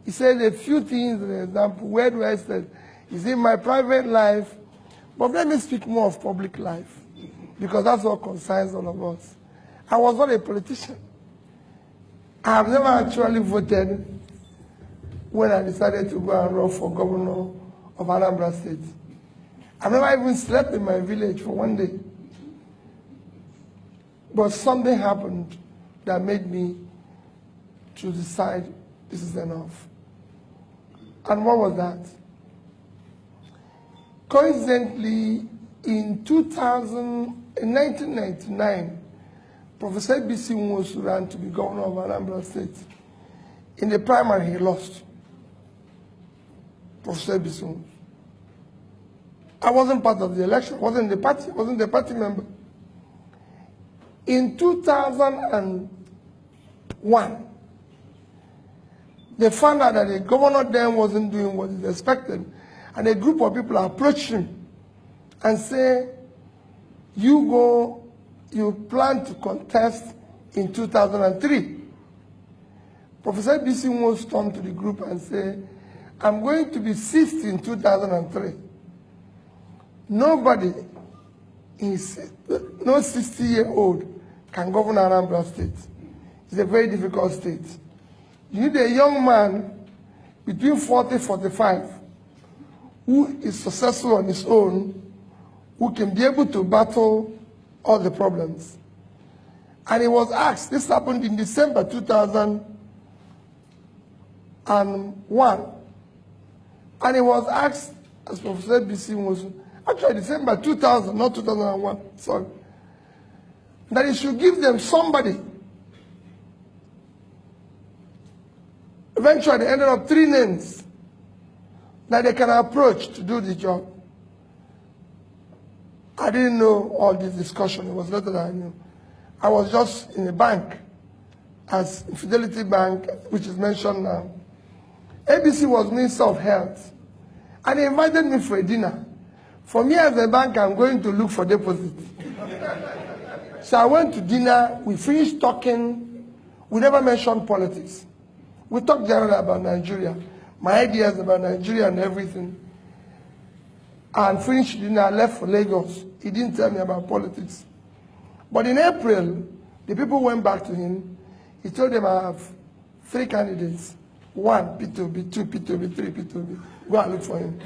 He said a few things, for example, where do I say? Is in my private life, but let me speak more of public life, because that's what concerns all of us. I was not a politician. I have never actually voted when I decided to go and run for governor of Anambra State. I've never even slept in my village for one day. But something happened that made me to decide this is enough. And what was that? Coincidentally, in 1999, Professor B.C. Nwosu ran to be governor of Anambra State. In the primary, he lost. Professor B.C. Nwosu. I wasn't part of the election, wasn't the party member. In 2001, they found out that the governor then wasn't doing what is expected, and a group of people approached him and say, you plan to contest in 2003. Professor B.C. Nwosu turned to the group and said, I'm going to be 60 in 2003. Nobody, no 60-year-old can govern Anambra State. It's a very difficult state. You need a young man between 40 and 45 who is successful on his own, who can be able to battle all the problems. And he was asked, this happened in December 2001, and he was asked, as Professor B.C. Nwosu, actually December 2000, not 2001, sorry, that he should give them somebody. Eventually, they ended up 3 names that they can approach to do the job. I didn't know all this discussion. It was later that I knew. I was just in a bank, as Fidelity Bank, which is mentioned now. ABC was Minister of Health, and he invited me for a dinner. For me as a bank, I'm going to look for deposit. So I went to dinner. We finished talking. We never mentioned politics. We talked generally about Nigeria, my ideas about Nigeria and everything. And finished dinner, I left for Lagos. He didn't tell me about politics. But in April, the people went back to him. He told them, I have 3 candidates. 1, P2B, 2, P2B, 3, P2B. Go and look for him.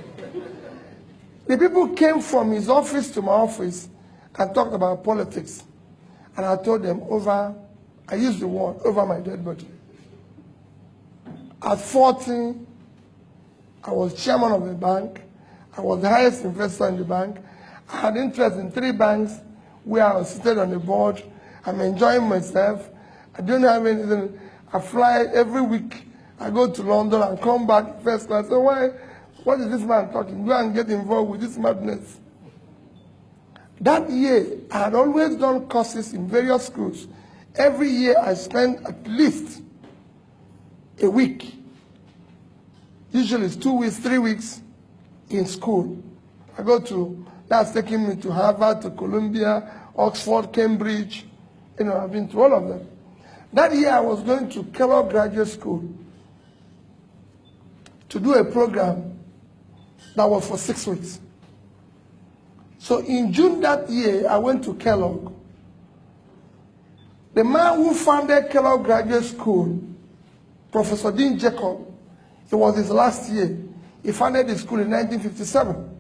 The people came from his office to my office and talked about politics. And I told them I used the word, over my dead body. At 40, I was chairman of the bank. I was the highest investor in the bank. I had interest in 3 banks where I was seated on the board. I'm enjoying myself. I don't have anything. I fly every week. I go to London and come back first class. So what is this man talking? Go and get involved with this madness. That year, I had always done courses in various schools. Every year, I spent at least a week. Usually it's 2 weeks, 3 weeks in school. That's taking me to Harvard, to Columbia, Oxford, Cambridge. I've been to all of them. That year I was going to Kellogg Graduate School to do a program that was for 6 weeks. So in June that year, I went to Kellogg. The man who founded Kellogg Graduate School, Professor Dean Jacob, it was his last year. He founded the school in 1957.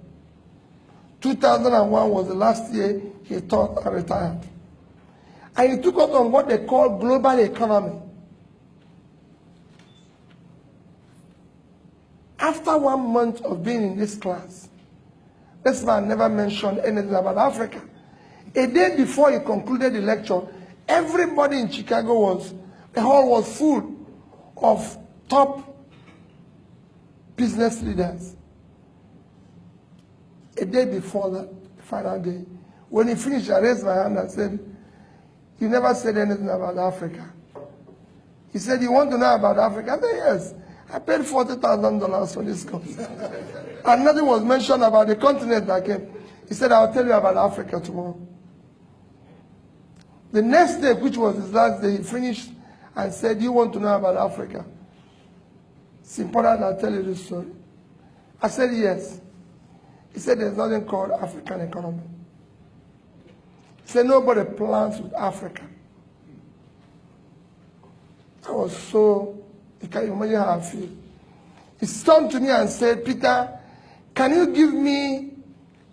2001 was the last year he taught and retired. And he took us on what they call global economy. After 1 month of being in this class, this man never mentioned anything about Africa. A day before he concluded the lecture, everybody in Chicago the hall was full of top business leaders. A day before that, the final day, when he finished, I raised my hand and said, you never said anything about Africa. He said, you want to know about Africa? I said, yes. I paid $40,000 for this course. And nothing was mentioned about the continent that came. He said, I'll tell you about Africa tomorrow. The next day, which was his last day, he finished and said, you want to know about Africa? It's important I tell you this story. I said, yes. He said, there's nothing called African economy. He said, nobody plans with Africa. I was so, you can imagine how I feel. He turned to me and said, Peter, can you give me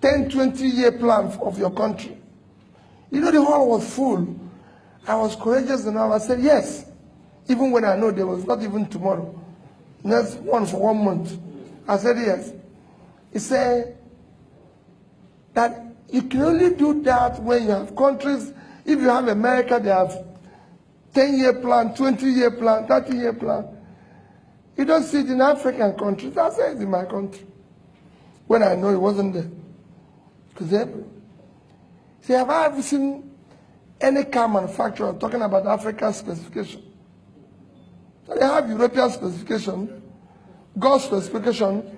10, 20-year plan of your country? You know, the hall was full. I was courageous enough. I said, yes. Even when I know there was not even tomorrow. Next one for 1 month. I said, yes. He said that you can only do that when you have countries. If you have America, they have 10-year plan, 20-year plan, 30-year plan. You don't see it in African countries. I said it's in my country. When I know it wasn't there. Because see, have I ever seen any car manufacturer talking about African specification? So they have European specification, Gulf specification,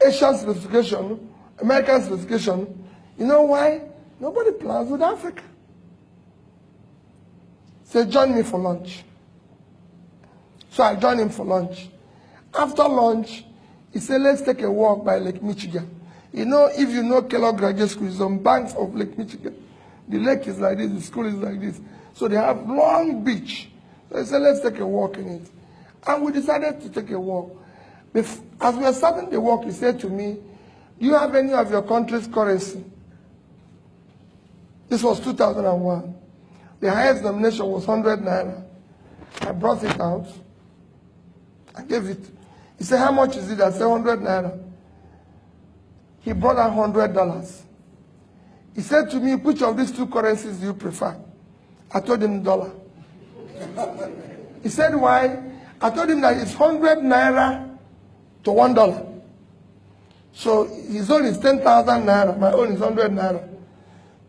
Asian specification, American specification. You know why? Nobody plans with Africa. So join me for lunch. So I joined him for lunch. After lunch, he said, let's take a walk by Lake Michigan. You know, if you know Kellogg Graduate School, it's on banks of Lake Michigan. The lake is like this, the school is like this. So they have long beach. So he said, let's take a walk in it. And we decided to take a walk. As we were starting the walk, he said to me, do you have any of your country's currency? This was 2001. The highest nomination was 100 naira. I brought it out. I gave it. He said, how much is it? I said, 100 naira. He brought out $100. He said to me, which of these two currencies do you prefer? I told him dollar. He said, why? I told him that it's 100 naira to $1. So his own is 10,000 naira. My own is 100 naira.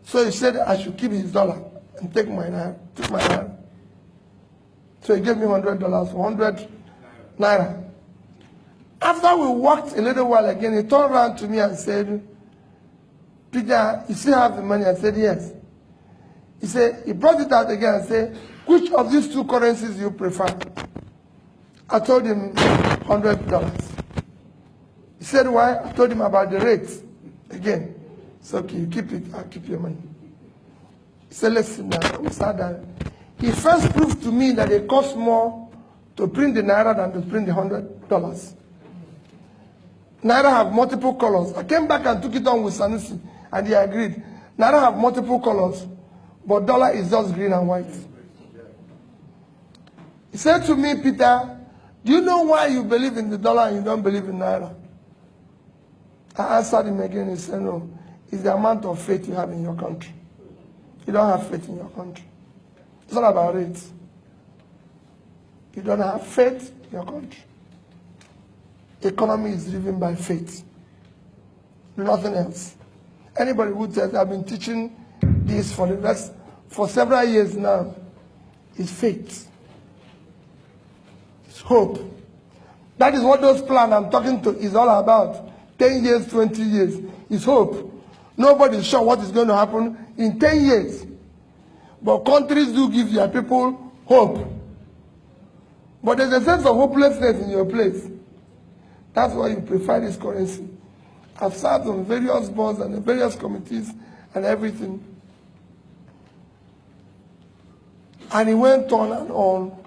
So he said I should keep his dollar and take my naira. Took my naira. So he gave me $100 for 100 naira. After we walked a little while again, he turned around to me and said, Peter, you still have the money? I said, yes. He said, he brought it out again and said, which of these two currencies do you prefer? I told him $100. He said, why? I told him about the rates. Again, it's okay, you keep it, I'll keep your money. He said, let's sit down. We sat down. He first proved to me that it costs more to print the naira than to print the $100. Naira have multiple colors. I came back and took it on with Sanusi, and he agreed. Naira have multiple colors, but dollar is just green and white. He said to me, Peter, do you know why you believe in the dollar and you don't believe in naira? I answered him again. He said, no, it's the amount of faith you have in your country. You don't have faith in your country. It's not about it. You don't have faith in your country. The economy is driven by faith. Nothing else. Anybody who says, I've been teaching this for several years now, is faith. It's hope. That is what those plans I'm talking to is all about. 10 years, 20 years. It's hope. Nobody is sure what is going to happen in 10 years. But countries do give their people hope. But there's a sense of hopelessness in your place. That's why you prefer this currency. I've sat on various boards and various committees and everything. And he went on and on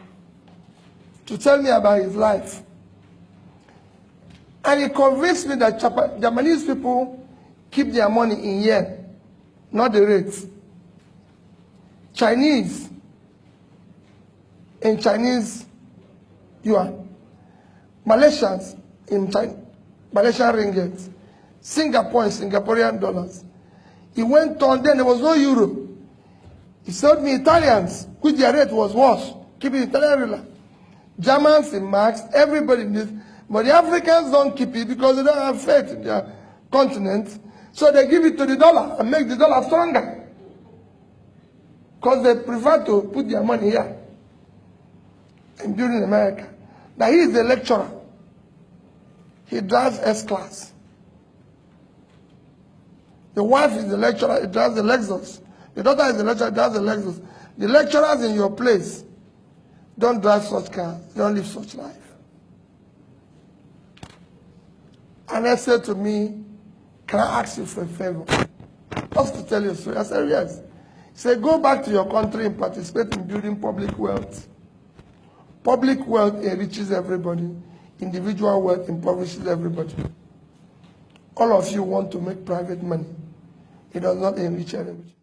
to tell me about his life. And he convinced me that Japanese people keep their money in yen, not the rates. Chinese in Chinese yuan. Malaysians in Malaysian ringgit. Singapore in Singaporean dollars. He went on, then there was no euro. He told me Italians, which their rate was worse, keeping Italian real. Germans in marks, everybody in this. But the Africans don't keep it because they don't have faith in their continent. So they give it to the dollar and make the dollar stronger. Because they prefer to put their money here and build in America. Now he is a lecturer. He drives S-Class. The wife is the lecturer, he drives the Lexus. The daughter is the lecturer, he drives the Lexus. The lecturers in your place don't drive such cars, they don't live such life. And I said to me, can I ask you for a favor? Just to tell you a story. I said, yes. He said, go back to your country and participate in building public wealth. Public wealth enriches everybody. Individual wealth impoverishes everybody. All of you want to make private money. It does not enrich anybody.